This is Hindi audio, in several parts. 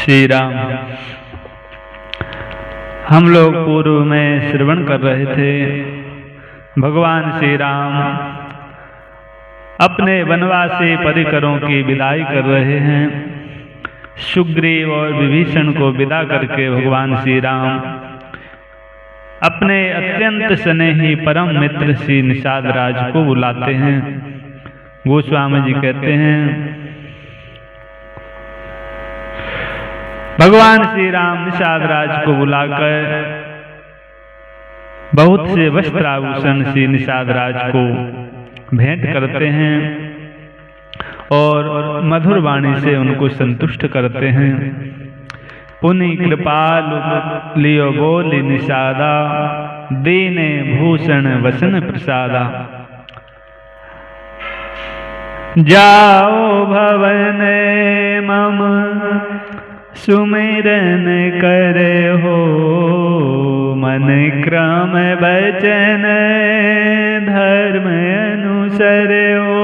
श्री राम। हम लोग पूर्व में श्रवण कर रहे थे, भगवान श्री राम अपने वनवासी परिकरों की विदाई कर रहे हैं। सुग्रीव और विभीषण को विदा करके भगवान श्री राम अपने अत्यंत स्नेही परम मित्र श्री निषाद राज को बुलाते हैं। गोस्वामी जी कहते हैं, भगवान श्री राम निषाद राज को बुलाकर बहुत से वस्त्र आभूषण श्री निषाद राज को भेंट करते हैं और मधुर वाणी से उनको संतुष्ट करते हैं। पुनि कृपाल लियो बोली निषादा, दीने भूषण वसन प्रसादा। जाओ भवन मम सुमिरन करे हो, मन क्रम बचन धर्म अनुसरे हो।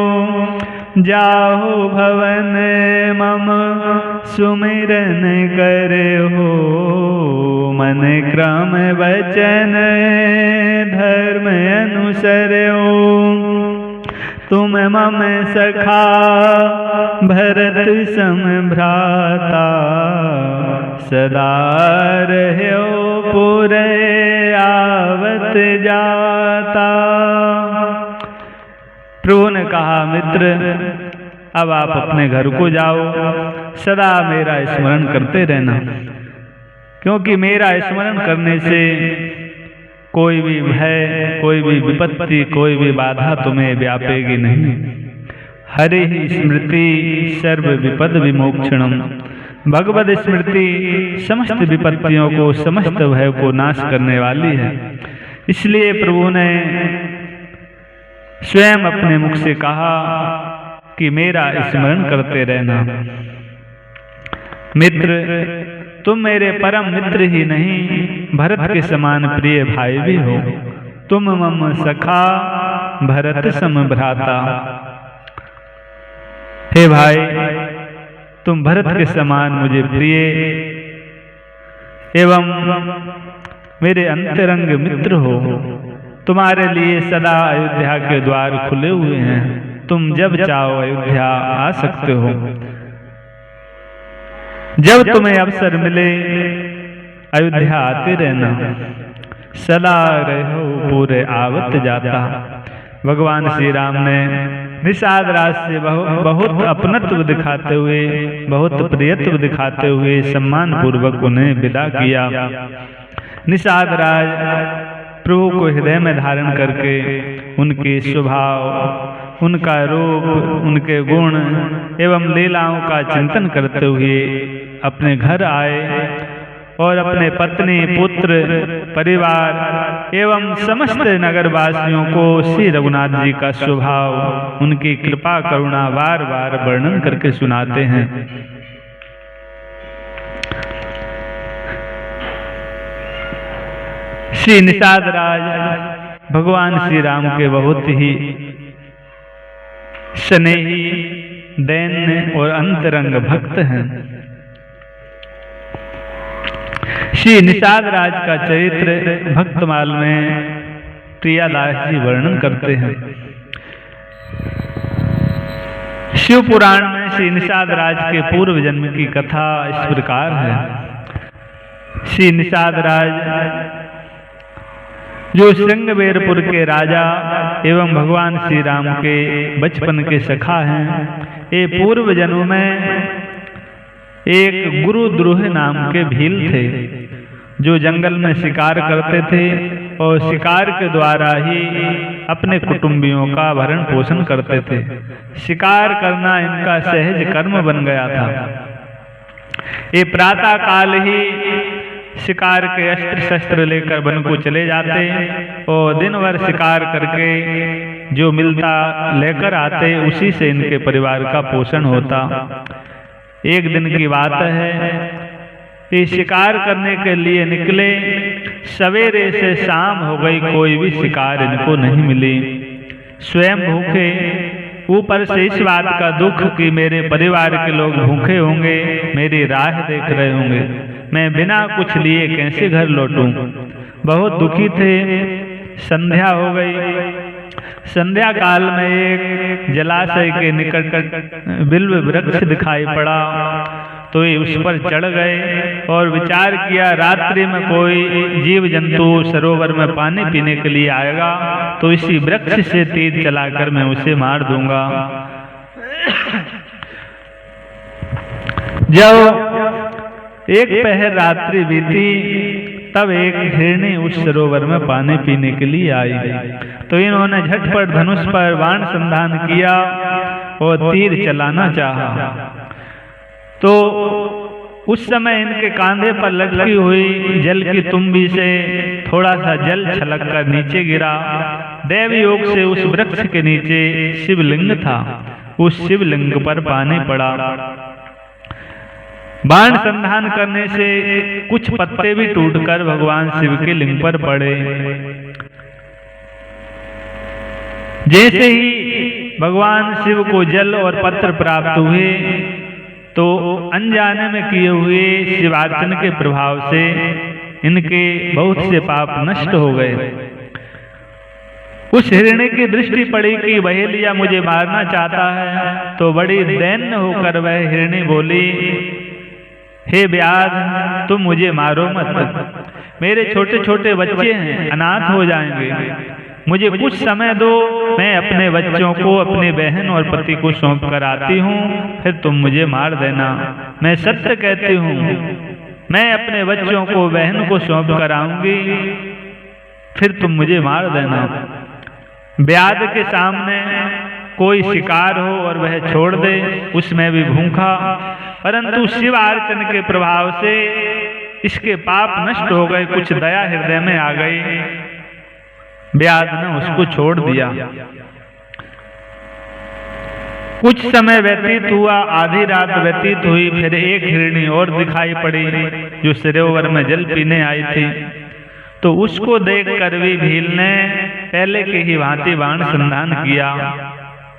जाओ भवन मम सुमिरन करे हो, मन क्रम बचन धर्म अनुसरे हो। तुम मम सखा भरत सम भ्राता, सदा रहो पुरे आवत जाता। प्रभु ने कहा, मित्र अब आप अपने घर को जाओ, सदा मेरा स्मरण करते रहना, क्योंकि मेरा स्मरण करने से कोई भी भय, कोई भी विपत्ति, कोई भी बाधा तुम्हें व्यापेगी नहीं। हरि ही स्मृति सर्व विपद विमोक्षणम। भगवद स्मृति समस्त विपत्तियों को, समस्त भय को नाश करने वाली है। इसलिए प्रभु ने स्वयं अपने मुख से कहा कि मेरा स्मरण करते रहना। मित्र, तुम मेरे परम मित्र ही नहीं, भरत के समान प्रिय भाई भी हो। तुम मम सखा भरत सम भ्राता। हे भाई, तुम भरत के समान मुझे प्रिय एवं मेरे अंतरंग मित्र हो। तुम्हारे लिए सदा अयोध्या के द्वार खुले हुए हैं। तुम जब चाहो अयोध्या आ सकते हो। जब तुम्हें अवसर मिले अयोध्या आते रहना, सदा रहो पूरे आवत जाता। भगवान श्री राम ने निषाद राज से बहुत अपनत्व दिखाते हुए, बहुत प्रियत्व दिखाते हुए सम्मान पूर्वक उन्हें विदा किया। निषाद राज प्रभु को हृदय में धारण करके उनके स्वभाव, उनका रूप, उनके गुण एवं लीलाओं का चिंतन करते हुए अपने घर आए और अपने पत्नी, पुत्र, परिवार एवं समस्त नगरवासियों को श्री रघुनाथ जी का स्वभाव, उनकी कृपा करुणा बार बार वर्णन करके सुनाते हैं। श्री निषाद राज भगवान श्री राम के बहुत ही स्नेही, दैन्य और अंतरंग भक्त हैं। श्री निषाद राज का चरित्र भक्तमाल में प्रियादास जी वर्णन करते हैं। शिव पुराण में श्री निषाद राज के पूर्व जन्म की कथा इस प्रकार है। श्री निषाद राज जो श्रृंगबेरपुर के राजा एवं भगवान श्री राम के बचपन के सखा हैं, ये पूर्व जन्म में एक गुरुद्रोह नाम के भील थे, जो जंगल में शिकार करते थे और शिकार के द्वारा ही अपने कुटुंबियों का भरण पोषण करते थे। शिकार करना इनका सहज कर्म बन गया था। ये प्रातः काल ही शिकार के अस्त्र शस्त्र लेकर वन को चले जाते और दिन भर शिकार करके जो मिलता लेकर आते, उसी से इनके परिवार का पोषण होता। एक दिन की बात है कि शिकार करने के लिए निकले, सवेरे से शाम हो गई, कोई भी शिकार इनको नहीं मिली। स्वयं भूखे ऊपर से इस बात का दुख कि मेरे परिवार के लोग भूखे होंगे, मेरी राह देख रहे होंगे, मैं बिना कुछ लिए कैसे घर लौटूं। बहुत दुखी थे। संध्या हो गई। संध्या काल में एक जलाशय के निकट बिल्व वृक्ष दिखाई पड़ा, तो ये उस पर चढ़ गए और विचार किया, रात्रि में कोई जीव जंतु सरोवर में पानी पीने के लिए आएगा तो इसी वृक्ष से तीर चलाकर मैं उसे मार दूंगा। जब एक पहर रात्रि बीती, तब एक हिरणी उस सरोवर में पानी पीने के लिए आई, तो इन्होंने झटपट धनुष पर बाण संधान किया और तीर चलाना चाहा। तो उस समय इनके कांधे पर लटकी हुई जल की तुम्बी से थोड़ा सा जल छलक कर नीचे गिरा। देव योग से उस वृक्ष के नीचे शिवलिंग था, उस शिवलिंग पर पानी पड़ा। बाण संधान करने से कुछ पत्ते भी टूटकर भगवान शिव के लिंग पर पड़े। जैसे ही भगवान शिव को जल और पत्र प्राप्त हुए, तो अनजाने में किए हुए शिवार्चन के प्रभाव से इनके बहुत से पाप नष्ट हो गए। उस हिरणी की दृष्टि पड़ी कि बहेलिया मुझे मारना चाहता है, तो बड़ी दैन्य होकर वह हिरणी बोली, हे व्याध, तुम मुझे मारो मत, मेरे छोटे छोटे बच्चे हैं, अनाथ हो जाएंगे, मुझे कुछ समय दो, मैं अपने बच्चों को अपनी बहन और पति को सौंप कर आती हूँ, फिर तुम मुझे मार देना। मैं सत्य कहती हूँ, मैं अपने बच्चों को बहन को सौंप कर आऊंगी, फिर तुम मुझे मार देना। व्याध के सामने कोई शिकार हो और वह छोड़ दे, उसमें भी भूखा, परंतु शिव अर्चन के प्रभाव से इसके पाप नष्ट हो गए, कुछ दया हृदय में आ गई। व्याध ने उसको छोड़ दिया। कुछ समय व्यतीत हुआ, आधी रात व्यतीत हुई, फिर एक हिरणी और दिखाई पड़ी जो सरोवर में जल पीने आई थी। तो उसको देखकर भी भील ने पहले के ही भांति बाण संधान किया।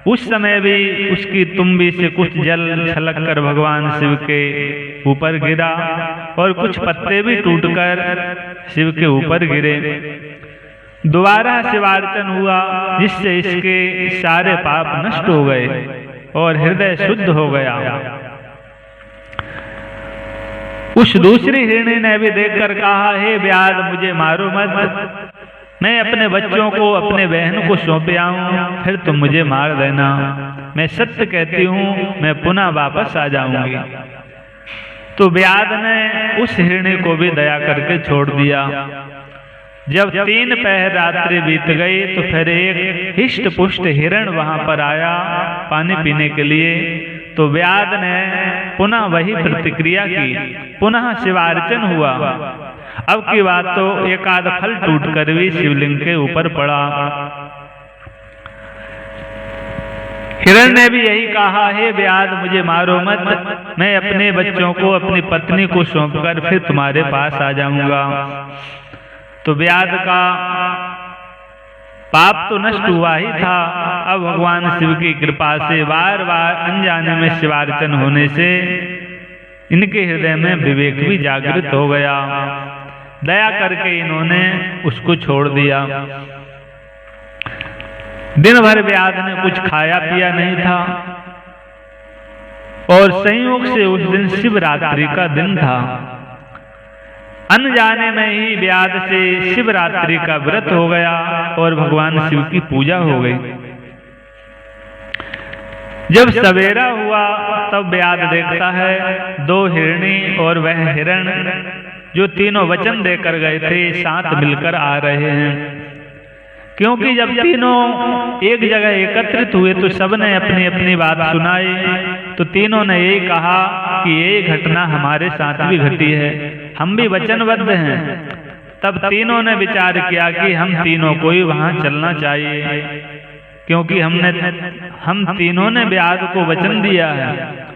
उस समय भी उसकी तुम्बी से कुछ जल छलक कर भगवान शिव के ऊपर गिरा और कुछ पत्ते भी टूटकर शिव के ऊपर गिरे। दोबारा शिवार्चन हुआ, जिससे इसके सारे पाप नष्ट हो गए और हृदय शुद्ध हो गया। उस दूसरी हिरणी ने भी देखकर कहा, हे व्याध, मुझे मारो मत, मैं अपने बच्चों को अपने बहन को सौंप आऊं, फिर तुम मुझे मार देना। मैं सत्य कहती हूँ, मैं पुनः वापस आ जाऊंगी। तो व्याध ने उस हिरणी को भी दया करके छोड़ दिया। जब 3 पहर रात्रि बीत गई, तो फिर एक हिष्ट पुष्ट हिरण वहां पर आया पानी पीने के लिए। तो व्याध ने पुनः वही प्रतिक्रिया की, पुनः शिवार्चन हुआ। अब की बात तो एकाध फल टूटकर भी शिवलिंग के ऊपर पड़ा। हिरण ने भी यही कहा, हे व्याध, मुझे मारो मत, मैं अपने बच्चों को अपनी पत्नी को सौंपकर फिर तुम्हारे पास आ जाऊंगा। तो व्याध का पाप तो नष्ट हुआ ही था। अब भगवान शिव की कृपा से बार बार अनजाने में शिवार्चन होने से इनके हृदय में विवेक भी जागृत हो गया। दया करके इन्होंने उसको छोड़ दिया। दिन भर व्याध ने कुछ खाया पिया नहीं था और संयोग से उस दिन शिवरात्रि का दिन था। अनजाने में ही व्याध से शिवरात्रि का व्रत हो गया और भगवान शिव की पूजा हो गई। जब सवेरा हुआ तब व्याध देखता है 2 हिरणी और वह हिरण जो तीनों वचन देकर गए थे साथ मिलकर आ रहे हैं। क्योंकि जब तीनों एक जगह एकत्रित हुए तो सबने अपनी अपनी बात सुनाई। तो तीनों ने यही कहा कि ये घटना हमारे साथ भी घटी है, हम भी वचनबद्ध हैं। तब तीनों ने विचार किया कि हम तीनों को ही वहां चलना चाहिए, क्योंकि हम तीनों ने व्याध को वचन दिया है।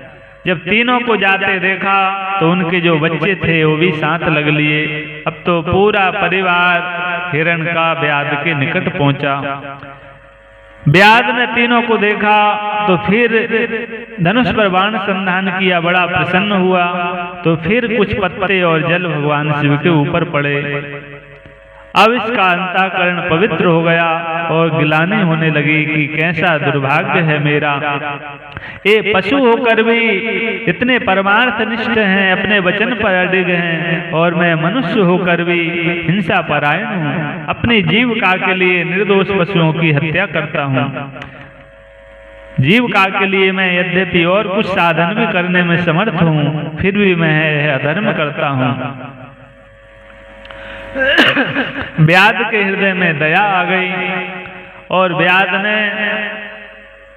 जब तीनों को जाते देखा तो उनके जो बच्चे थे वो भी साथ लग लिए। अब तो पूरा परिवार हिरण का व्याध के निकट पहुंचा। व्याध ने तीनों को देखा तो फिर धनुष पर बाण संधान किया, बड़ा प्रसन्न हुआ। तो फिर कुछ पत्ते और जल भगवान शिव के ऊपर पड़े। अब इसका अंतःकरण पवित्र हो गया और गिलानी होने लगी कि कैसा दुर्भाग्य है मेरा। ये पशु होकर भी इतने परमार्थ निष्ठ हैं, अपने वचन पर अडिग हैं, और मैं मनुष्य होकर भी हिंसा परायण हूँ। अपनी जीविका के लिए निर्दोष पशुओं की हत्या करता हूँ। जीविका के लिए मैं यद्यपि और कुछ साधन भी करने में समर्थ हूँ, फिर भी मैं यह अधर्म करता हूँ। व्याध के हृदय में दया आ गई और व्याध ने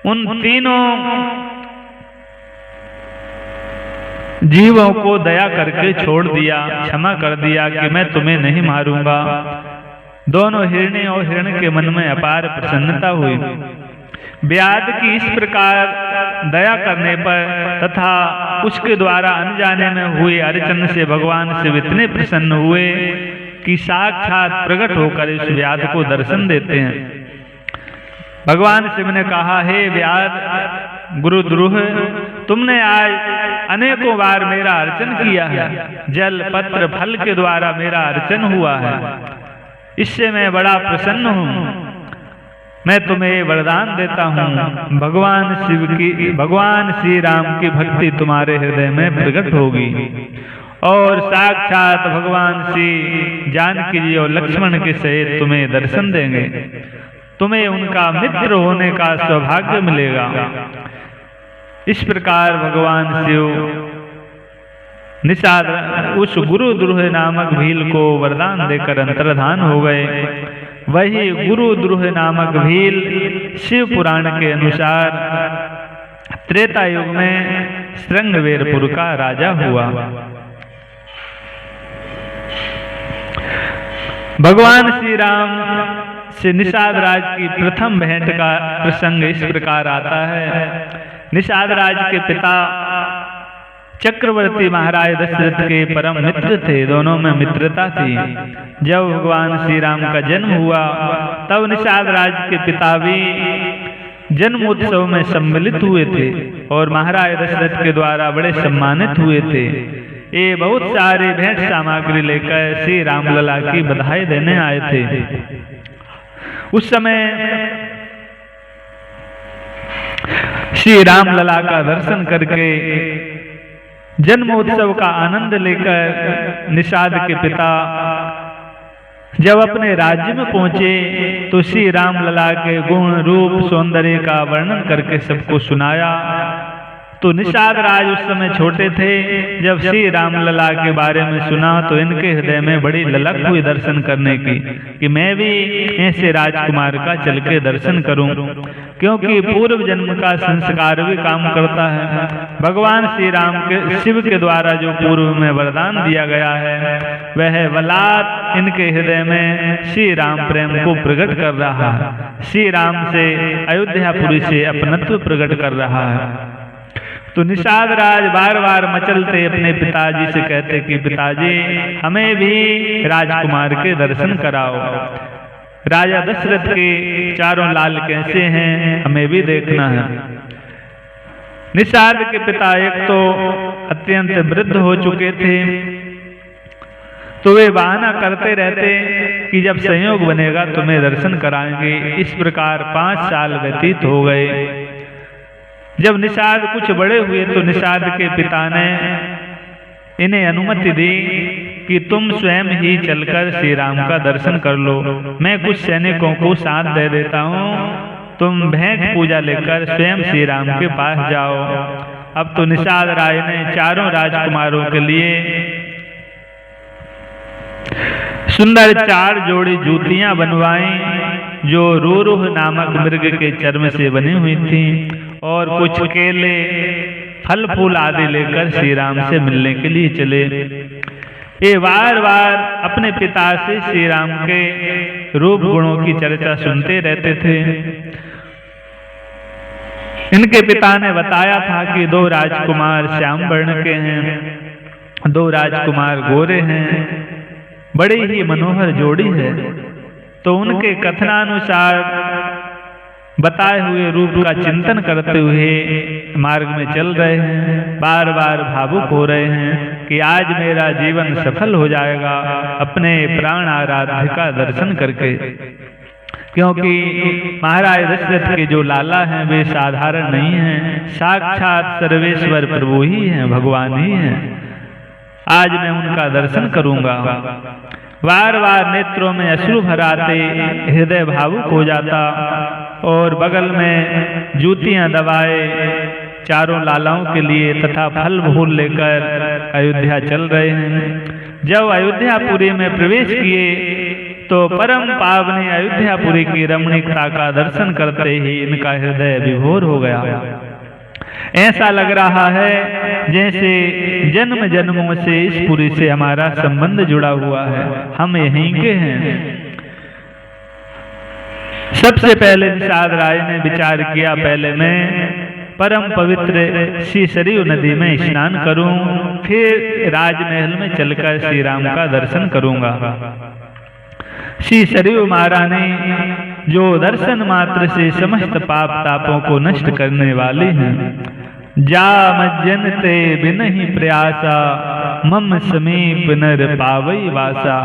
उन तीनों जीवों को दया करके छोड़ दिया, क्षमा कर दिया कि मैं तुम्हें नहीं मारूंगा। दोनों हिरणी और हिरण के मन में अपार प्रसन्नता हुई। व्याध की इस प्रकार दया करने पर तथा उसके द्वारा अनजाने में हुए अर्चन से भगवान शिव इतने प्रसन्न हुए कि साक्षात प्रकट होकर इस व्याध को दर्शन देते हैं। भगवान शिव ने कहा, हे व्याध गुरुद्रुह, तुमने आज अनेकों बार मेरा अर्चन किया है। जल पत्र फल के द्वारा मेरा अर्चन हुआ है, इससे मैं बड़ा प्रसन्न हूँ। मैं तुम्हें वरदान देता हूँ, भगवान श्री राम की भक्ति तुम्हारे हृदय में प्रकट होगी और साक्षात भगवान श्री जानकी जी और लक्ष्मण के सहित तुम्हें दर्शन देंगे। तुम्हें उनका मित्र होने का सौभाग्य मिलेगा। इस प्रकार भगवान शिव निषाद उस गुरुद्रुह नामक भील को वरदान देकर अंतर्धान हो गए। वही गुरुद्रुह नामक भील शिव पुराण के अनुसार त्रेता युग में श्रृंगवेरपुर का राजा हुआ। भगवान श्री राम से निषाद राज की प्रथम भेंट का प्रसंग इस प्रकार आता है। निषाद राज के पिता चक्रवर्ती महाराज दशरथ के परम मित्र थे, दोनों में मित्रता थी। जब भगवान श्री राम का जन्म हुआ तब निषाद राज के पिता भी जन्मोत्सव में सम्मिलित हुए थे और महाराज दशरथ के द्वारा बड़े सम्मानित हुए थे। ये बहुत सारे भेंट सामग्री लेकर श्री रामलला की बधाई देने आए थे। उस समय श्री रामलला का दर्शन करके जन्मोत्सव का आनंद लेकर निषाद के पिता जब अपने राज्य में पहुंचे तो श्री रामलला के गुण रूप सौंदर्य का वर्णन करके सबको सुनाया। तो निषाद राज उस समय छोटे थे। जब श्री रामलला के बारे में सुना तो इनके हृदय में बड़ी ललक हुई दर्शन करने की कि मैं भी ऐसे राजकुमार का चल के दर्शन करूं, क्योंकि पूर्व जन्म का संस्कार भी काम करता है। भगवान श्री राम के शिव के द्वारा जो पूर्व में वरदान दिया गया है वह वलात इनके हृदय में श्री राम प्रेम को प्रकट कर रहा है, श्री राम से अयोध्यापुरी से अपनत्व प्रकट कर रहा है। तो निषाद राज बार बार मचलते अपने पिताजी से कहते कि पिताजी हमें भी राजकुमार के दर्शन कराओ। राजा दशरथ के चारों लाल कैसे हैं हमें भी देखना है। निषाद के पिता एक तो अत्यंत वृद्ध हो चुके थे, तो वे बहाना करते रहते कि जब संयोग बनेगा तुम्हें दर्शन कराएंगे। इस प्रकार 5 साल व्यतीत हो गए। जब निषाद कुछ बड़े हुए तो निषाद के पिता ने इन्हें अनुमति दी कि तुम स्वयं ही चलकर श्री राम का दर्शन कर लो, मैं कुछ सैनिकों को साथ दे देता हूँ, तुम भेंट पूजा लेकर स्वयं श्री राम के पास जाओ। अब तो निषाद राय ने चारों राजकुमारों के लिए सुंदर 4 जोड़ी जूतियां बनवाई जो रोरुह नामक मृग के चर्म से बनी हुई थी, और कुछ केले फल फूल आदि लेकर श्री राम से मिलने के लिए चले। ये बार बार अपने पिता से श्री राम के रूप गुणों की चर्चा सुनते रहते थे। इनके पिता ने बताया था कि 2 राजकुमार श्याम वर्ण के हैं, 2 राजकुमार गोरे हैं, बड़ी ही मनोहर जोड़ी है। तो उनके कथनानुसार बताए हुए रूप का चिंतन करते हुए मार्ग में चल रहे हैं। बार बार भावुक हो रहे हैं कि आज मेरा जीवन सफल हो जाएगा अपने प्राण आराध्य का दर्शन करके, क्योंकि महाराज दशरथ के जो लाला हैं वे साधारण नहीं हैं, साक्षात सर्वेश्वर प्रभु ही हैं, भगवान ही हैं। आज मैं उनका दर्शन करूंगा। बार बार नेत्रों में अश्रु भर आते, हृदय भावुक हो जाता और बगल में जूतियां दबाए चारों लालाओं के लिए तथा फल फूल लेकर अयोध्या चल रहे हैं। जब अयोध्यापुरी में प्रवेश किए तो परम पावनी अयोध्यापुरी की रमणीकता का दर्शन करते ही इनका हृदय विभोर हो गया। ऐसा लग रहा है जैसे जन्म जन्मों से इस पुरी से हमारा संबंध जुड़ा हुआ है, हम यहीं के हैं। सबसे पहले निषाद राय ने विचार किया, पहले मैं परम पवित्र श्री सरयू नदी में स्नान करूं, फिर राजमहल में चलकर श्री राम का दर्शन करूंगा। श्री सरयू महारानी जो दर्शन मात्र से समस्त पाप तापों को नष्ट करने वाली हैं। जा मज्जन ते बिनहि प्रयासा मम समीप नर पावई वासा।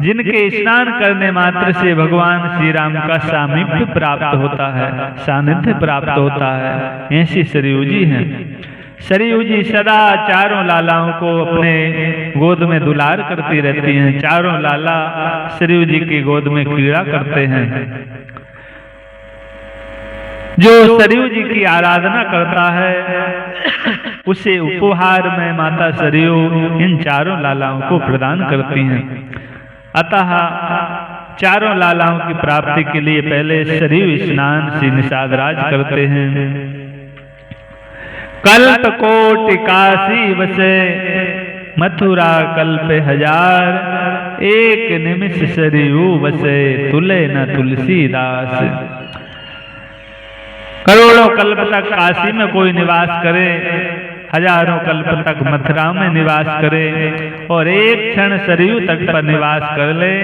जिनके स्नान करने मात्र से भगवान श्री राम का सामीप्य प्राप्त होता है, सानिध्य प्राप्त होता है, ऐसी सरयू जी हैं। सरयू जी सदा चारों लालाओं को अपने गोद में दुलार करती रहती हैं। चारों लाला सरयू जी की गोद में क्रीड़ा करते हैं। जो सरयू जी की आराधना करता है उसे उपहार में माता सरयू इन चारों लालाओं को प्रदान करती हैं। अतः चारों लालाओं की प्राप्ति के लिए पहले सरयू स्नान श्री निषाद राज करते हैं। कल्प कोटि काशी बसे मथुरा कल्प हजार। एक निमिष सरयू बसे तुले न तुलसीदास। करोड़ों कल्प तक काशी में कोई निवास करे, हजारों कल्प तक मथुरा में निवास करे और एक क्षण सरयू तट पर निवास कर ले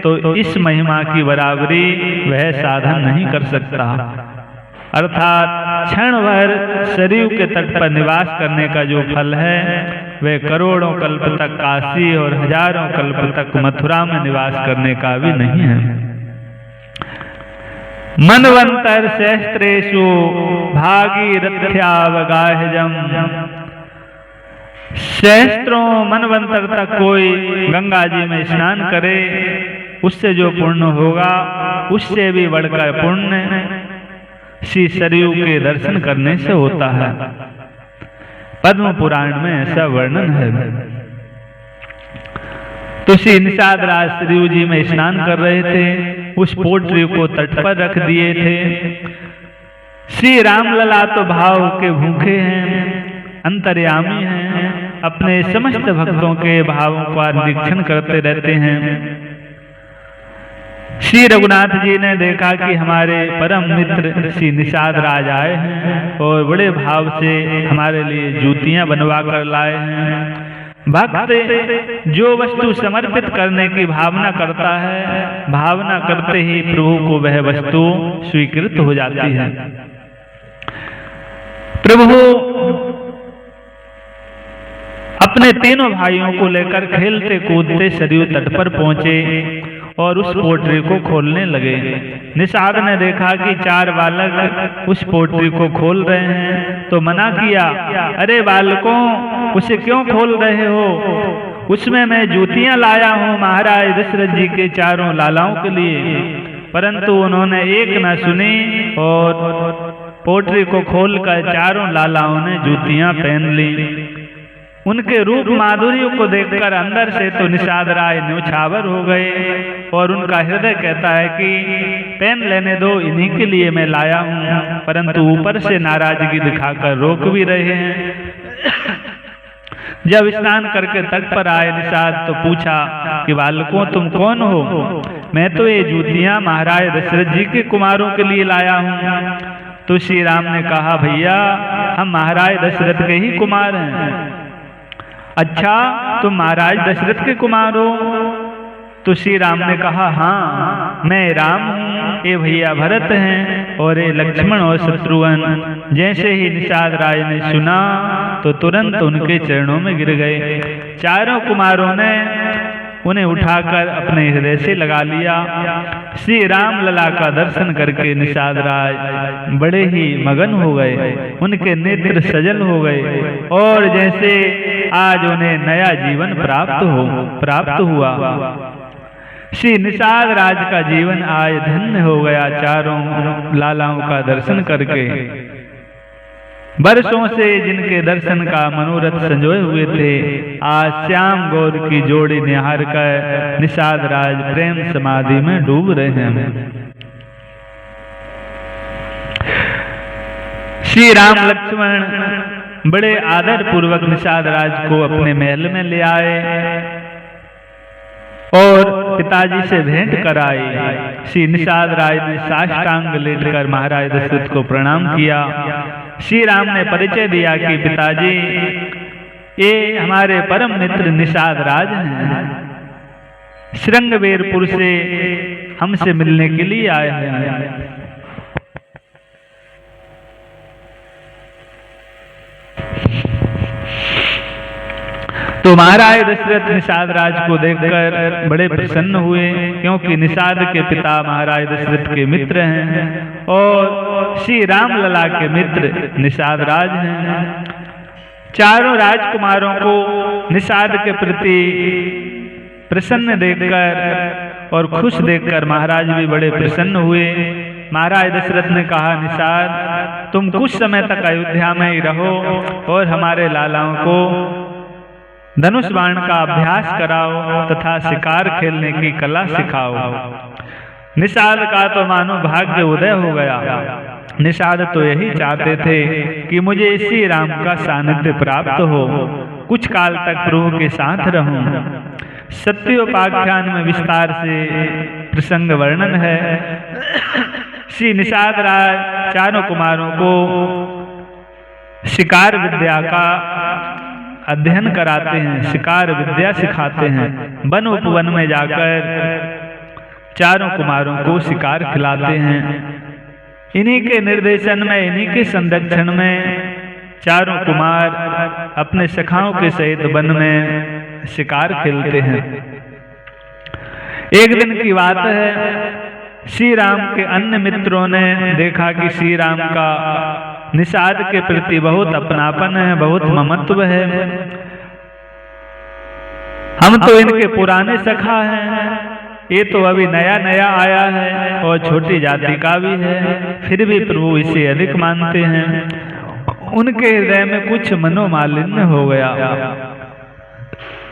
तो इस महिमा की बराबरी वह साधन नहीं कर सकता। अर्थात क्षण भर सरयू के तट पर निवास करने का जो फल है वह करोड़ों कल्प तक काशी और हजारों कल्प तक मथुरा में निवास करने का भी नहीं है। मनवंतर सहस्त्रेषु भागीरथ्यावगाहजम। सहस्त्रों मनवंतर तक कोई गंगा जी में स्नान करे, उससे जो पुण्य होगा उससे भी बढ़कर पुण्य श्री सरयू के दर्शन करने से होता है। पद्म पुराण में ऐसा वर्णन है। तो श्री निषाद राज सरयू जी में स्नान कर रहे थे, उस पोटरी को तट पर रख दिए थे। श्री रामलला तो भाव के भूखे हैं, अंतर्यामी हैं, अपने समस्त भक्तों के भावों का निरीक्षण करते रहते हैं। श्री रघुनाथ जी ने देखा कि हमारे परम मित्र श्री निषाद राज आए हैं और बड़े भाव से हमारे लिए जूतियां बनवा कर लाए हैं। भक्त जो वस्तु समर्पित करने की भावना करता है, भावना करते ही प्रभु को वह वस्तु स्वीकृत हो जाती है। प्रभु अपने तीनों भाइयों को लेकर खेलते कूदते सरयू तट पर पहुंचे और उस पोटरी को खोलने लगे। निषाद ने देखा कि चार बालक उस पोटरी को खोल रहे हैं तो मना किया, अरे बालकों उसे क्यों खोल रहे हो? उसमें मैं जूतियां लाया हूं महाराज दशरथ जी के चारों लालाओं के लिए। परंतु उन्होंने एक न सुनी और पोटरी को खोलकर चारों लालाओं ने जूतियां पहन ली। उनके रूप माधुर्य को देखकर अंदर से तो निषाद राय न्यौछावर हो गए और उनका हृदय कहता है कि पहन लेने दो, इन्हीं के लिए मैं लाया हूं। परंतु ऊपर से नाराजगी दिखाकर रोक भी रहे हैं। जब स्नान करके तट पर आए निषाद तो पूछा कि बालकों तुम कौन हो? मैं तो ये जूतियां महाराज दशरथ जी के कुमारों के लिए लाया हूं। तो श्री राम ने कहा, भैया हम महाराज दशरथ के ही कुमार हैं। अच्छा तुम महाराज दशरथ के कुमार हो? तो श्री राम ने कहा, हाँ मैं राम हूँ, ये भैया भरत हैं। और ये लक्ष्मण और शत्रुघ्न। जैसे ही निषाद राज ने सुना तो तुरंत उनके चरणों में गिर गए। चारों कुमारों ने उन्हें उठाकर अपने हृदय से लगा लिया। श्री राम लला का दर्शन करके निषाद राज बड़े ही मगन हो गए, उनके नेत्र सजल हो गए और जैसे आज उन्हें नया जीवन प्राप्त हुआ। श्री निषाद राज का जीवन आज धन्य हो गया चारों लालाओं का दर्शन करके। वर्षों से जिनके दर्शन का मनोरथ संजोए हुए थे, आज श्याम गौर की जोड़ी निहार कर निषाद राज प्रेम समाधि में डूब रहे हैं। श्री राम लक्ष्मण बड़े आदर पूर्वक निषाद राज को अपने महल में ले आए और पिताजी से भेंट कराई। श्री निषाद राज ने साष्टांग लेटकर महाराज दशरथ को प्रणाम किया। श्री राम ने परिचय दिया कि पिताजी, ये हमारे परम मित्र निषाद राज हैं, श्रृंगवेरपुर से हमसे मिलने के लिए आए हैं। तो महाराज दशरथ निषाद राज को देखकर बड़े प्रसन्न हुए, क्योंकि निषाद के पिता महाराज दशरथ के मित्र हैं और श्री राम लला के मित्र निषाद राज हैं। चारों राजकुमारों को निषाद के प्रति प्रसन्न देखकर और खुश देखकर महाराज भी बड़े प्रसन्न हुए। महाराज दशरथ ने कहा, निषाद, तुम कुछ समय तक अयोध्या में ही रहो और हमारे लालाओं को धनुष बाण का अभ्यास कराओ तथा शिकार खेलने की कला सिखाओ। निषाद का तो मानो भाग्य उदय हो गया। निषाद तो यही चाहते थे कि मुझे इसी राम का सानिध्य प्राप्त हो, कुछ काल तक प्रभु के साथ रहूं। सत्योपाख्यान में विस्तार से प्रसंग वर्णन है। श्री निषाद राज चारों कुमारों को शिकार विद्या का अध्ययन कराते हैं, शिकार विद्या सिखाते हैं। वन उपवन में जाकर चारों कुमारों को शिकार खिलाते हैं। इन्हीं के निर्देशन में, इन्हीं के संरक्षण में चारों कुमार अपने सखाओं के सहित वन में शिकार खेलते हैं। एक दिन की बात है, श्री राम के अन्य मित्रों ने देखा कि श्री राम का निषाद के प्रति बहुत अपनापन है, बहुत ममत्व है। हम तो इनके पुराने सखा हैं, ये तो अभी नया नया आया है और छोटी जाति का भी है, फिर भी प्रभु इसे अधिक मानते हैं। उनके हृदय में कुछ मनोमालिन्य हो गया।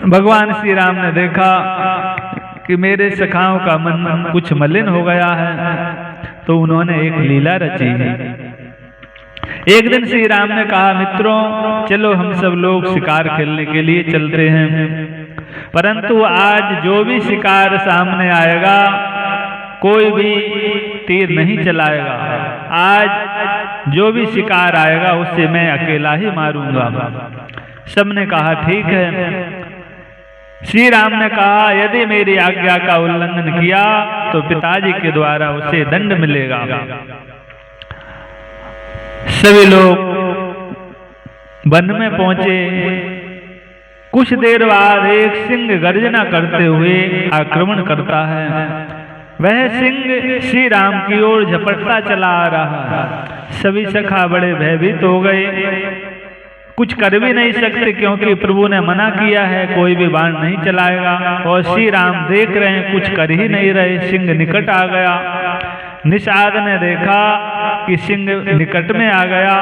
भगवान श्री राम ने देखा कि मेरे सखाओं का मन कुछ मलिन हो गया है, तो उन्होंने एक लीला रची। एक दिन श्री राम ने कहा, मित्रों, चलो हम सब लोग शिकार खेलने के लिए चलते हैं, परंतु आज जो भी शिकार सामने आएगा कोई भी तीर नहीं चलाएगा। आज जो भी शिकार आएगा उससे मैं अकेला ही मारूंगा। सबने कहा ठीक है। श्री राम ने कहा, यदि मेरी आज्ञा का उल्लंघन किया तो पिताजी के द्वारा उसे दंड मिलेगा। सभी लोग वन में पहुंचे। कुछ देर बाद एक सिंह गर्जना करते हुए आक्रमण करता है। वह सिंह श्री राम की ओर झपटता चला आ रहा। सभी सखा बड़े भयभीत हो गए, कुछ कर भी नहीं सकते क्योंकि प्रभु ने मना किया है कोई भी बाण नहीं चलाएगा। और श्री राम देख रहे हैं, कुछ कर ही नहीं रहे। सिंह निकट आ गया। निषाद ने देखा कि सिंह निकट में आ गया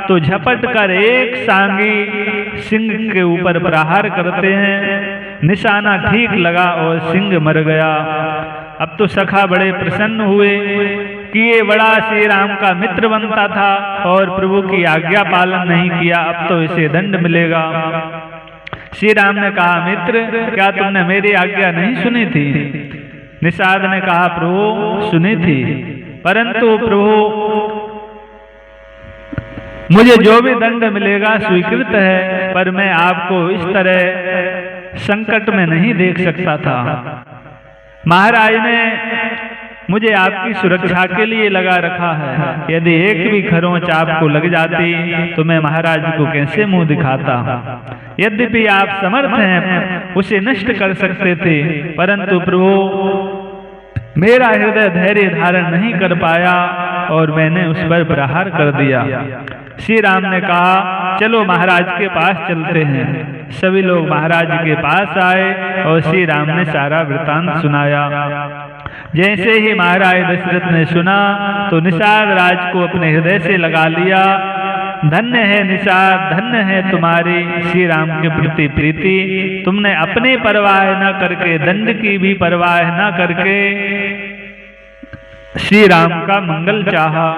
तो झपट कर एक सांगी सिंह के ऊपर प्रहार करते हैं। निशाना ठीक लगा और सिंह मर गया। अब तो सखा बड़े प्रसन्न हुए कि ये बड़ा श्री राम का मित्र बनता था और प्रभु की आज्ञा पालन नहीं किया, अब तो इसे दंड मिलेगा। श्री राम ने कहा, मित्र, क्या तुमने मेरी आज्ञा नहीं सुनी थी? निषाद ने कहा, प्रभु सुनी थी, परंतु प्रभु मुझे जो भी दंड मिलेगा स्वीकृत है, पर मैं आपको इस तरह संकट में नहीं देख सकता था। महाराज ने मुझे आपकी सुरक्षा के लिए लगा रखा है। यदि एक भी खरोंच आपको लग जाती तो मैं महाराज को कैसे मुंह दिखाता। यद्यपि आप समर्थ हैं उसे नष्ट कर सकते थे, परंतु प्रभु मेरा हृदय धैर्य धारण नहीं कर पाया और मैंने उस पर प्रहार कर दिया। श्री राम ने कहा चलो महाराज के पास चलते हैं। सभी लोग महाराज के पास आए और श्री राम ने सारा वृतांत सुनाया। जैसे ही महाराज दशरथ ने सुना तो निषाद राज को अपने हृदय से लगा लिया। धन्य है निषाद, धन्य है तुम्हारी श्री राम के प्रति प्रीति। तुमने अपने परवाह न करके, दंड की भी परवाह न करके श्री राम का मंगल चाहा।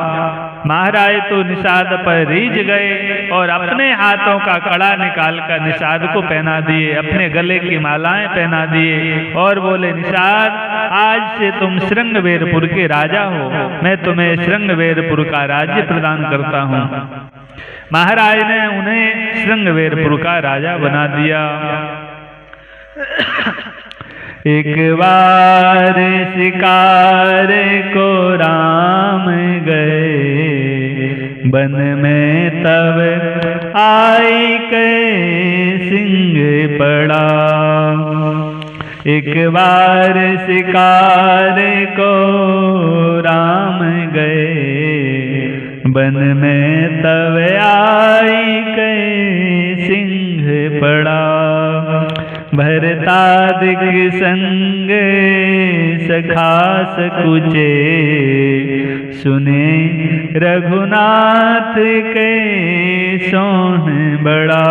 महाराज तो निषाद पर रीझ गए और अपने हाथों का कड़ा निकालकर निषाद को पहना दिए, अपने गले की मालाएं पहना दिए और बोले निषाद आज से तुम श्रृंगवेरपुर के राजा हो, मैं तुम्हें श्रृंगवेरपुर का राज्य प्रदान करता हूँ। महाराज ने उन्हें श्रृंगवेरपुर का राजा बना दिया। एक बार शिकार को राम गए, बन में तब आई के सिंह पड़ा। एक बार शिकार को राम गए, बन में तब आई के सिंह पड़ा। भरतादिक संग सखा सकुचे, सुने रघुनाथ के सोह बड़ा।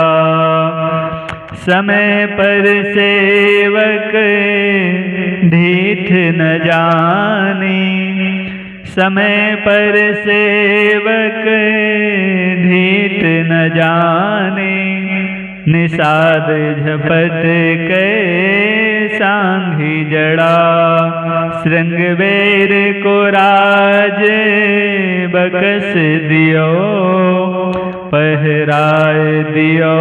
समय पर सेवक ढीठ न जाने, समय पर सेवक ढीठ न जाने। निषाद झपट के सांघी जड़ा, श्रृंगवेर को राज बकस दियो। पहराए दियो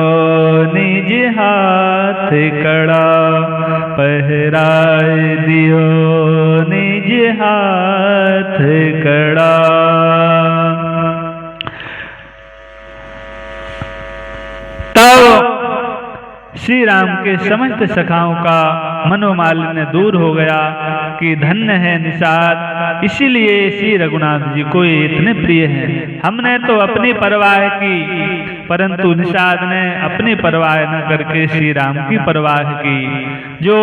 निज हाथ कड़ा, पहराए दियो निज हाथ कड़ा। तब श्री राम के समस्त सखाओं का मनोमालिन्य दूर हो गया कि धन्य है निषाद, इसीलिए श्री रघुनाथ जी को इतने प्रिय हैं। हमने तो अपनी परवाह की, परंतु निषाद ने अपनी परवाह न करके श्री राम की परवाह की। जो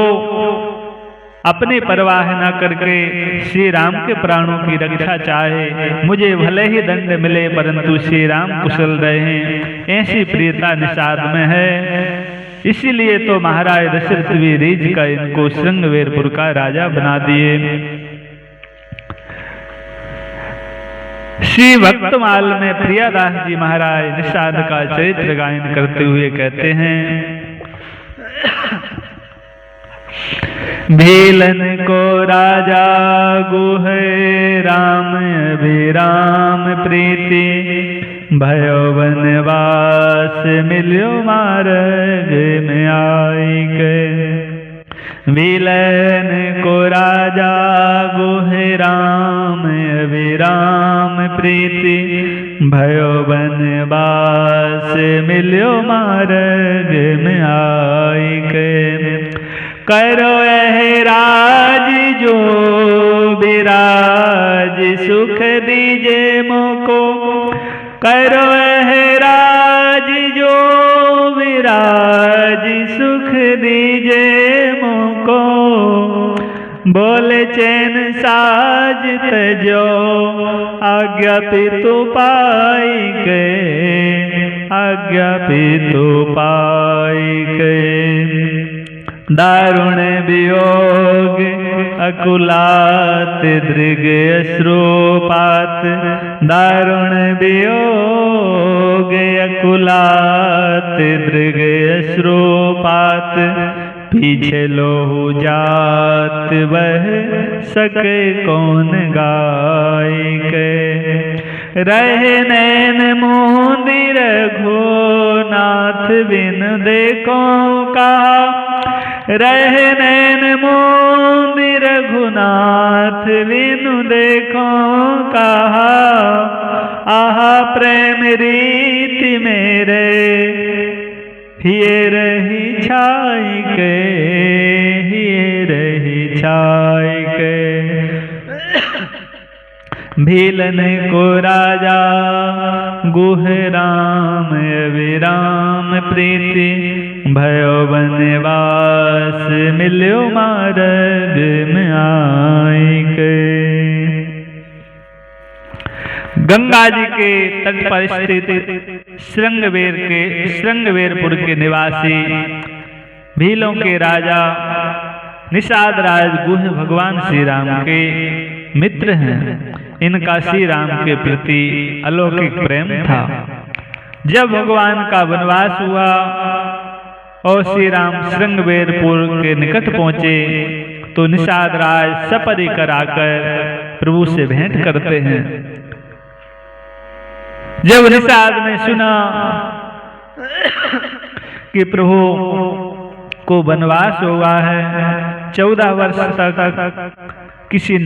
अपनी परवाह न करके श्री राम के प्राणों की रक्षा चाहे, मुझे भले ही दंड मिले परंतु श्री राम कुशल रहें, ऐसी प्रियता निषाद में है। इसीलिए तो महाराज दशरथ भी रीझ कर इनको श्रृंगवेरपुर का राजा बना दिए। श्री भक्तमाल में प्रियादास जी महाराज निषाद का चरित्र गायन करते हुए कहते हैं, भीलन को राजा गुह राम अभिराम प्रीति, भयो वनवास मिल्यो मार्ग में आई गए। भीलन को राजा गुह राम अभिराम प्रीति, भयो वनवास मिल्यो मार्ग में आई गए। करो राज जो विराज सुख दीजे मोको, करो राज जो विराज सुख दीजे मोको। बोले चैन साज तजो आज्ञा पितु पाई के, आज्ञा पितु पाई के। दारुण वियोग अकुलात दृग अश्रुपात, दारुण वियोग अकुलात दृग अश्रुपात। पीछे लोहु जात वह सके कौन गाय के। रहे नैन मोहंदिर घो नाथ बिन देखो कहा, रहे नैन मूंदि रघुनाथ बिनु देखो कहा। आहा प्रेम रीति मेरे हिये रही छाई के, हिये रही छाई के। भीलन को राजा गुह राम अविराम प्रीति, भयो बनवास मिल्यो मार्ग में आई के। गंगा जी के तट पर स्थित श्रृंगवेरपुर के निवासी भीलों के राजा निषाद राज गुह भगवान श्री राम के मित्र हैं। इनका श्री राम के प्रति अलौकिक प्रेम था। जब भगवान का वनवास हुआ और श्री राम श्रृंगवेरपुर के निकट पहुंचे तो निषाद राज सपरिकर आकर प्रभु से भेंट करते हैं। जब निषाद ने सुना कि प्रभु को वनवास हुआ है, 14 वर्ष तक किसी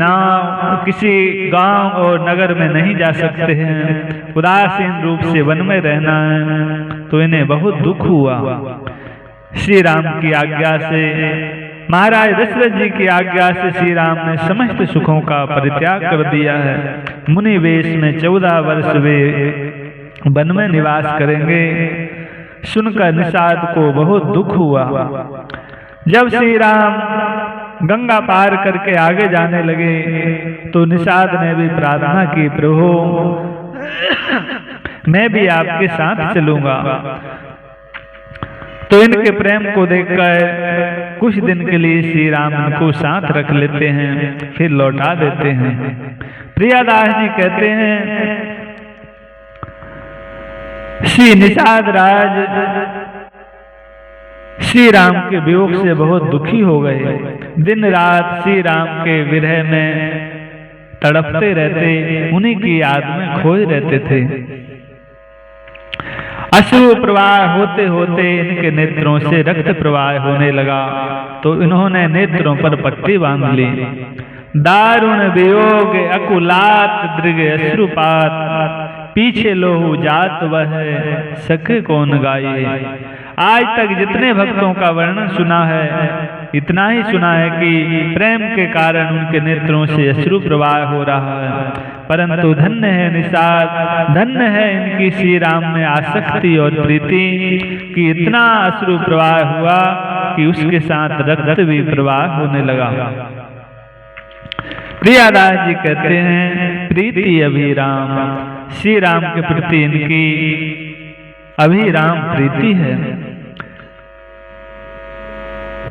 गांव और नगर में नहीं जा सकते हैं, उदासीन रूप से वन में रहना है, तो इन्हें बहुत दुख हुआ। श्री राम की आज्ञा से, महाराज दशरथ जी की आज्ञा से श्री राम ने समस्त सुखों का परित्याग कर दिया है। मुनि वेश में 14 वर्ष वे वन में निवास करेंगे। सुनकर निषाद को बहुत दुख हुआ। जब श्री राम गंगा पार करके आगे जाने लगे तो निषाद ने भी प्रार्थना की, प्रभु मैं भी आपके साथ चलूंगा। तो इनके प्रेम को देखकर कुछ दिन के लिए श्री राम इनको साथ रख लेते हैं, फिर लौटा देते हैं। प्रियादास जी कहते हैं, श्री निषाद राज श्री राम के वियोग से बहुत दुखी हो गए। दिन रात श्री राम के विरह में तड़पते रहते, उन्हीं की याद में खोए रहते थे। अश्रु प्रवाह होते होते इनके नेत्रों से रक्त प्रवाह होने लगा तो इन्होंने नेत्रों पर पट्टी बांध ली। दारुण वियोग अकुलात दृग अश्रुपात, पीछे लोहू जात वह सखे कौन गाये। आज तक जितने भक्तों का वर्णन सुना है, इतना ही सुना है कि प्रेम के कारण उनके नेत्रों से अश्रु प्रवाह हो रहा है। परंतु धन्य है निषाद, धन्य है इनकी श्री राम में आसक्ति और प्रीति कि इतना अश्रु प्रवाह हुआ कि उसके साथ रक्त भी प्रवाह होने लगा। प्रियादास जी कहते हैं, प्रीति अभिराम, श्री राम के प्रति इनकी अभिराम प्रीति है।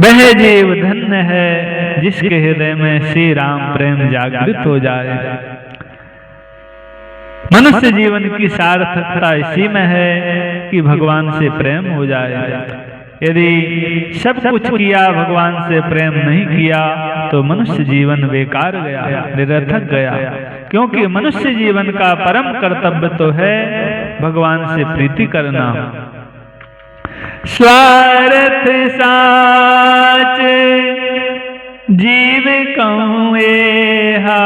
वह जीव धन्य है जिसके हृदय में श्री राम प्रेम जागृत हो जाए। मनुष्य जीवन की सार्थकता इसी में है कि भगवान से प्रेम हो जाए। यदि सब कुछ किया भगवान से प्रेम नहीं किया तो मनुष्य जीवन बेकार गया, निरर्थक गया। क्योंकि मनुष्य जीवन का परम कर्तव्य तो है भगवान से प्रीति करना। स्वार्थ साच जीव कहूँ एहा,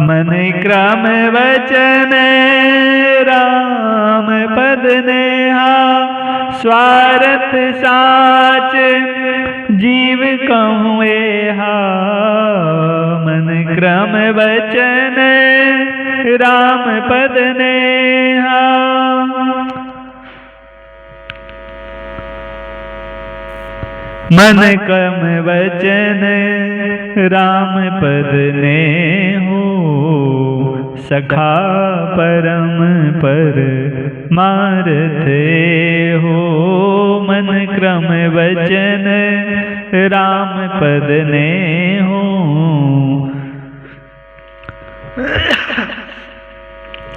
मन क्रम वचन राम पद नेहा। स्वार्थ साच जीव कहूँ एहा, मन क्रम वचन राम पद नेहा। मन क्रम वचन राम पद नेहो, सखा परम पर मारते हो। मन क्रम वचन राम पद नेहो।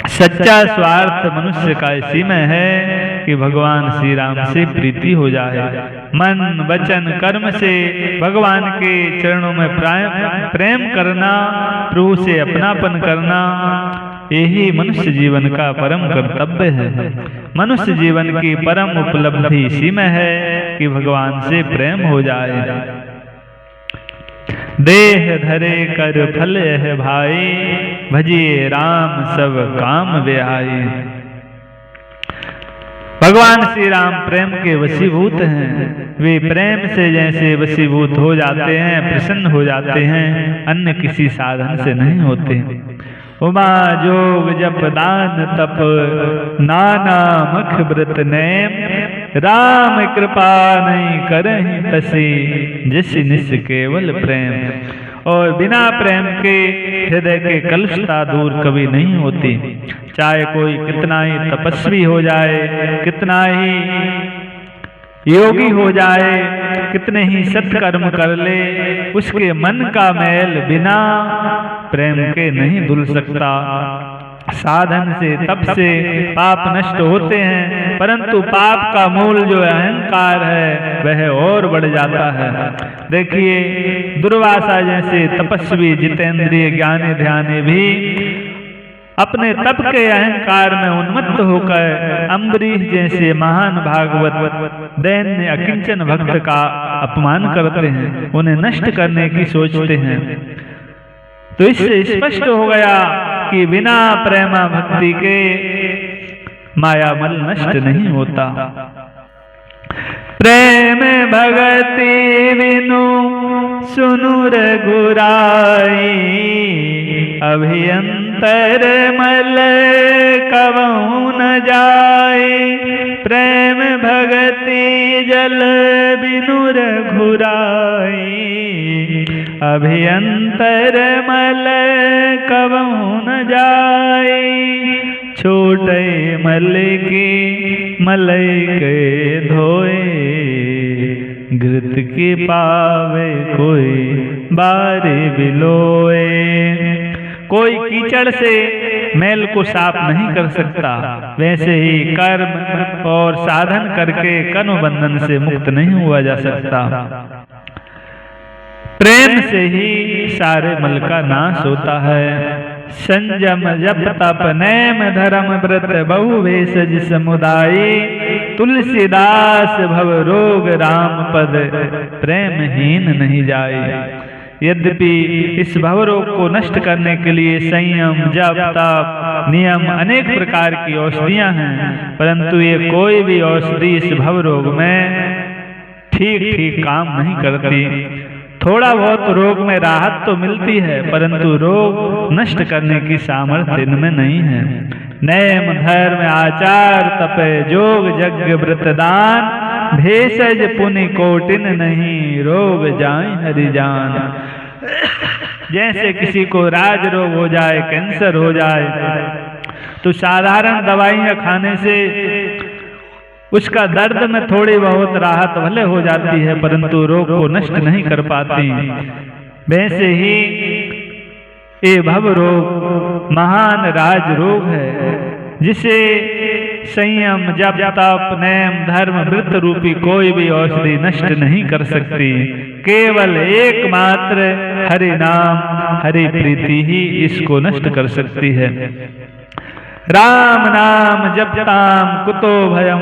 सच्चा स्वार्थ मनुष्य का इसी में है कि भगवान श्री राम से प्रीति हो जाए। मन वचन कर्म से भगवान के चरणों में प्रेम करना, प्रभु से अपनापन करना, यही मनुष्य जीवन का परम कर्तव्य है। मनुष्य जीवन की परम उपलब्धि इसी में है कि भगवान से प्रेम हो जाए। देह धरे कर फल है भाई, भजिए राम सब काम व्याई। भगवान श्री राम प्रेम के वशीभूत हैं। वे प्रेम से जैसे वशीभूत हो जाते हैं, प्रसन्न हो जाते हैं, अन्य किसी साधन से नहीं होते। उमा जोग जप दान तप नाना मख व्रत नेम, राम कृपा नहीं करहि तसी, जिस निस केवल प्रेम। और बिना प्रेम के हृदय के कलुषता दूर कभी नहीं होती। चाहे कोई कितना ही तपस्वी हो जाए, कितना ही योगी हो जाए, कितने ही सत्कर्म कर ले, उसके मन का मैल बिना प्रेम के नहीं धुल सकता। साधन से तप से पाप नष्ट होते हैं, परंतु पाप का मूल जो अहंकार है वह और बढ़ जाता है। देखिए दुर्वासा जैसे तपस्वी जितेंद्रिय ज्ञानी ध्यानी भी अपने तप के अहंकार में उन्मत्त होकर अम्बरीश जैसे महान भागवत दैन्य अकिंचन भक्त का अपमान करते हैं, उन्हें नष्ट करने की सोचते हैं। तो इससे स्पष्ट हो गया कि बिना प्रेमा भक्ति के मायामल नष्ट नहीं होता। प्रेम भगति बिनु सुनु रघुराई, अभियंतर मल कबहु न जाए। प्रेम भगति जल बिनु रघुराई, अभियंतर मल कबहु न जाए। छोटे मल की मलई के धोए, घृत की पावे कोई बारे बिलोए। कोई कीचड़ से मैल को साफ नहीं कर सकता, वैसे ही कर्म और साधन करके कर्म बंधन से मुक्त नहीं हुआ जा सकता। प्रेम से ही सारे मल का नाश होता है। संयम जप तप नेम धर्म व्रत बहु भेषज समुदायी, तुलसीदास भव रोग राम पद प्रेमहीन नहीं जाए। यद्यपि इस भवरोग को नष्ट करने के लिए संयम जप तप नियम अनेक प्रकार की औषधियां हैं, परंतु ये कोई भी औषधि इस भवरोग में ठीक ठीक काम नहीं करती। थोड़ा बहुत रोग में राहत तो मिलती है, परंतु रोग नष्ट करने की सामर्थ्य इनमें नहीं है। नेम धर्म आचार तपे जोग यज्ञ व्रत दान, भेषज पुनि कोटिन नहीं रोग जाए हरिजान। जैसे किसी को राज रोग हो जाए, कैंसर हो जाए, तो साधारण दवाइयां खाने से उसका दर्द में थोड़ी बहुत राहत भले हो जाती है, परंतु रोग को नष्ट नहीं कर पाती। वैसे ही ये भव रोग महान राज रोग है, जिसे संयम जप तप नेम धर्म व्रत रूपी कोई भी औषधि नष्ट नहीं कर सकती। केवल एकमात्र हरि नाम हरि प्रीति ही इसको नष्ट कर सकती है। राम नाम जपताम कुतो भयम,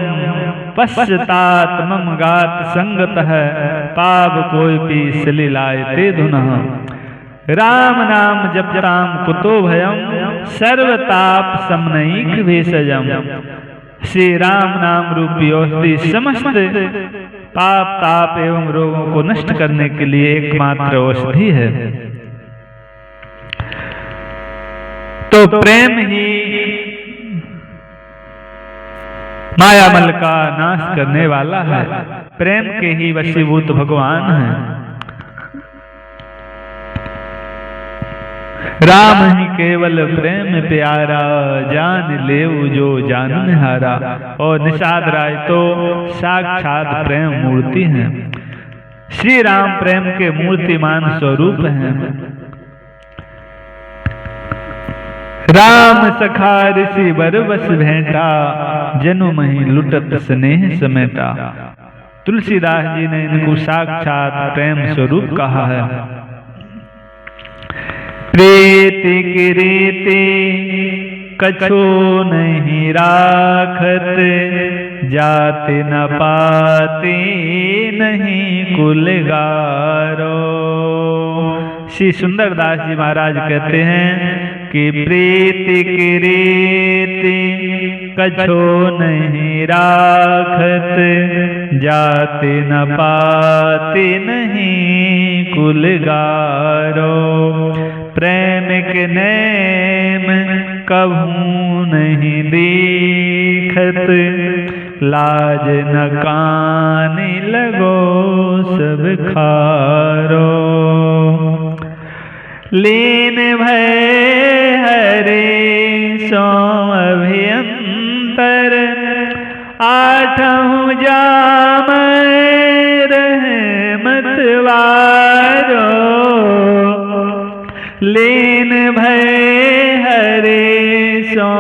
पश्चात मम गात संगत है, पाप कोई पी सलिलाय ते धुनः। राम नाम जपताम कुतो भयम, सर्वताप समनईक भेषजम। श्री राम नाम रूपी औषधि समस्त पाप ताप एवं रोगों को नष्ट करने के लिए एकमात्र औषधि है। तो प्रेम ही मायामल का नाश करने वाला है। प्रेम के ही वशीभूत भगवान हैं। राम ही केवल प्रेम प्यारा, जान लेऊ जो जानन हारा। और निषाद राय तो साक्षात प्रेम मूर्ति हैं। श्री राम प्रेम के मूर्तिमान स्वरूप हैं। राम सखा ऋषि बर बस भेंटा, जनु मही लुटत स्नेह समेटा। तुलसीदास जी ने इनको साक्षात प्रेम स्वरूप कहा है। प्रीति की रीति कछो नहीं राखत, जाति न पाती नहीं कुलगारो। श्री सुंदरदास जी महाराज कहते हैं कि प्रीति की रीति कछो नहीं राखत, जाति न पाती नहीं कुलगारो। प्रेम के नेम कभू नहीं दीखत, लाज न कानी लगो सब खारो। लीन भय हरि सो अभियंतर, आठों जाम रहमत वारो। लीन भय हरि सो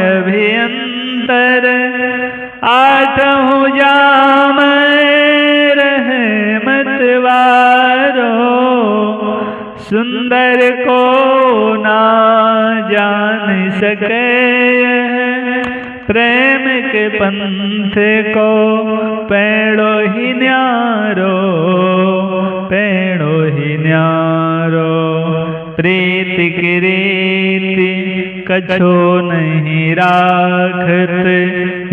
अभियंतर, आठों जाम रहमत वारो। सुंदर को ना जान सके, प्रेम के पंथ को पेड़ो ही न्यारो, पेड़ो ही न्यारो। प्रीति की रीति कछो नहीं राखत,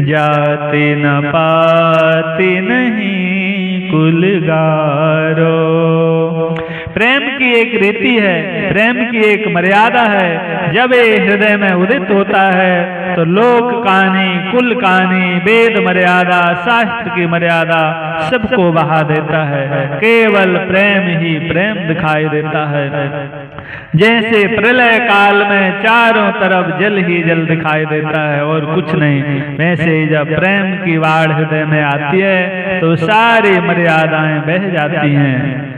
जाति न पाती नहीं कुलगारो। प्रेम की एक रीति है, प्रेम की एक मर्यादा है। जब ये हृदय में उदित होता है तो लोक कहानी, कुल कहानी, वेद मर्यादा, शास्त्र की मर्यादा सबको बहा देता है। केवल प्रेम ही प्रेम दिखाई देता है। जैसे प्रलय काल में चारों तरफ जल ही जल दिखाई देता है और कुछ नहीं, वैसे जब प्रेम की बाढ़ हृदय में आती है तो सारी मर्यादाएं बह जाती हैं।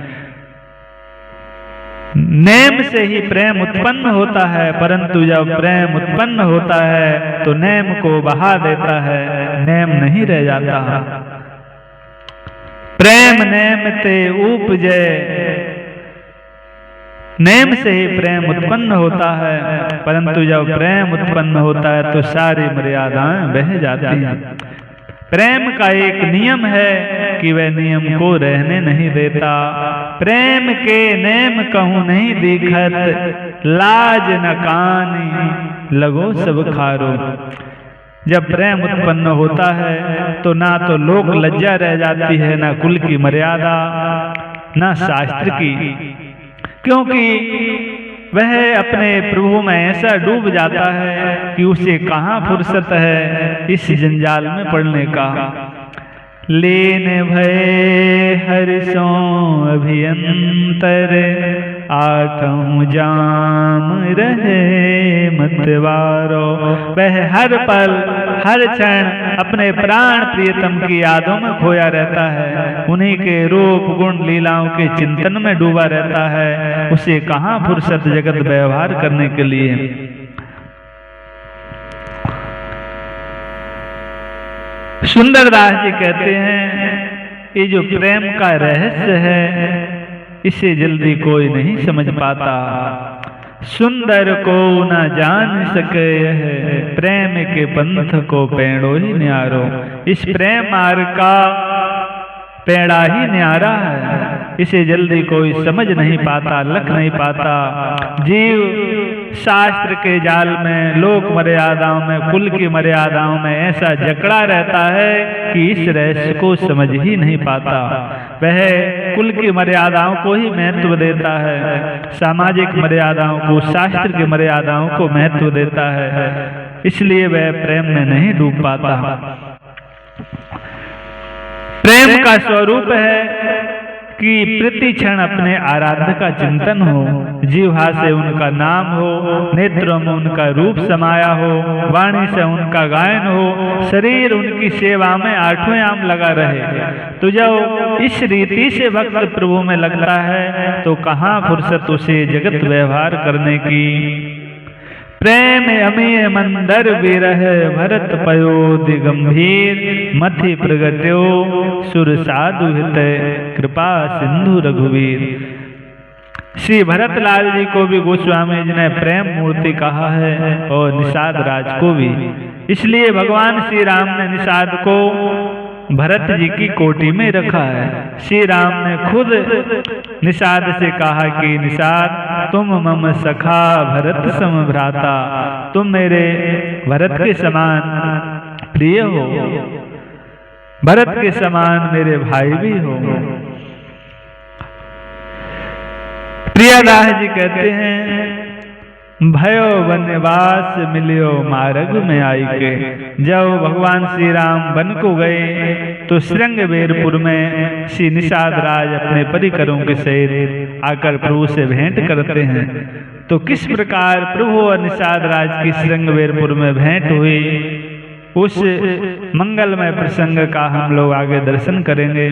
नेम से ही प्रेम उत्पन्न होता है, परंतु जब प्रेम उत्पन्न होता है तो नेम को बहा देता है, नेम नहीं रह जाता। प्रेम नेम ते उपजे, नेम से ही प्रेम उत्पन्न होता है, परंतु जब प्रेम उत्पन्न होता है तो सारी मर्यादाएं बह जाती हैं। प्रेम का एक नियम है कि वह नियम को रहने नहीं देता। प्रेम के नेम कहूँ नहीं दिखत, लाज न कानी लगो सब खारो। जब प्रेम उत्पन्न होता है तो ना तो लोक लज्जा रह जाती है, ना कुल की मर्यादा, ना शास्त्र की, क्योंकि वह अपने प्रभु में ऐसा डूब जाता है कि उसे कहाँ फुर्सत है इस जंजाल में पड़ने का। लीन भय हरिसों अभियंतर, आठों जाम रहे मतवारो। वह हर पल हर क्षण अपने प्राण प्रियतम की यादों में खोया रहता है, उन्हीं के रूप गुण लीलाओं के चिंतन में डूबा रहता है। उसे कहाँ फुर्सत जगत व्यवहार करने के लिए। सुंदरदास जी कहते हैं ये जो प्रेम का रहस्य है इसे जल्दी कोई नहीं समझ पाता। सुंदर को न जान सके है, प्रेम के पंथ को पेड़ो ही न्यारो। इस प्रेम मार्ग का पेड़ा ही न्यारा है, इसे जल्दी कोई समझ नहीं पाता, लख नहीं पाता। जीव शास्त्र के जाल में, लोक मर्यादाओं में, कुल की मर्यादाओं में ऐसा जकड़ा रहता है कि इस रहस्य को समझ ही नहीं पाता। वह कुल की मर्यादाओं को ही महत्व देता है, सामाजिक मर्यादाओं को, शास्त्र की मर्यादाओं को महत्व देता है, इसलिए वह प्रेम में नहीं डूब पाता। प्रेम का स्वरूप है कि प्रति क्षण अपने आराध्य का चिंतन हो, जीवा से उनका नाम हो, नेत्रों में उनका रूप समाया हो, वाणी से उनका गायन हो, शरीर उनकी सेवा में आठों याम लगा रहे। तो जब इस रीति से भक्त प्रभु में लगता है तो कहाँ फुर्सत उसे जगत व्यवहार करने की। प्रेम अमीय मंदर विरह भरत पयोधि गंभीर, मथि प्रगट्यो सुर साधु हित कृपा सिंधु रघुवीर। श्री भरतलाल जी को भी गोस्वामी जी ने प्रेम मूर्ति कहा है और निषाद राज को भी। इसलिए भगवान श्री राम ने निषाद को भरत जी की कोटि में रखा है। श्री राम ने खुद निषाद से कहा कि निषाद तुम मम सखा भरत सम भ्राता, तुम मेरे भरत के समान प्रिय हो, भरत के समान मेरे भाई भी हो। प्रियादास जी कहते हैं भयो वनवास मिलियो मार्ग में आई के। जब भगवान श्री राम वन को गए तो श्रृंगवेरपुर में श्री निषाद राज अपने परिकरों के सहित आकर प्रभु से भेंट करते हैं। तो किस प्रकार प्रभु और निषाद राज की श्रृंगवेरपुर में भेंट हुई, उस मंगलमय प्रसंग का हम लोग आगे दर्शन करेंगे।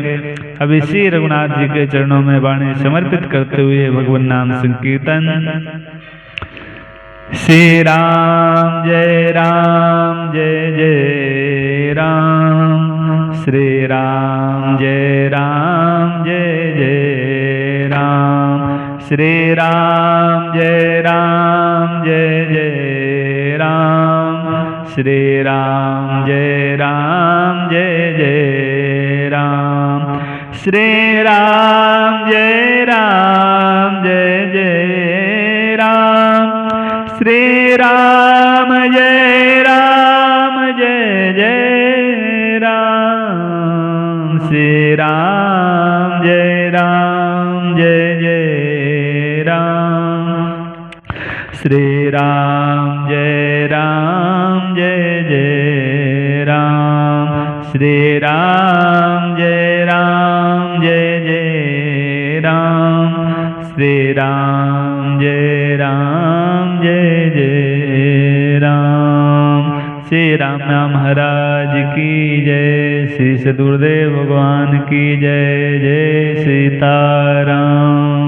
अभी श्री रघुनाथ जी के चरणों में वाणी समर्पित करते हुए भगवान नाम संकीर्तन। श्री राम जय जय राम, श्री राम जय जय राम, श्री राम जय जय राम, श्री राम जय जय राम, श्री राम जय जय राम, श्री राम जय जय राम, श्री राम जय जय राम, श्री राम जय जय राम, श्री राम जय जय राम, श्री राम जय जय राम। श्री राम महाराज की जय, श्री सद्गुरुदेव भगवान की जय। जय सीताराम।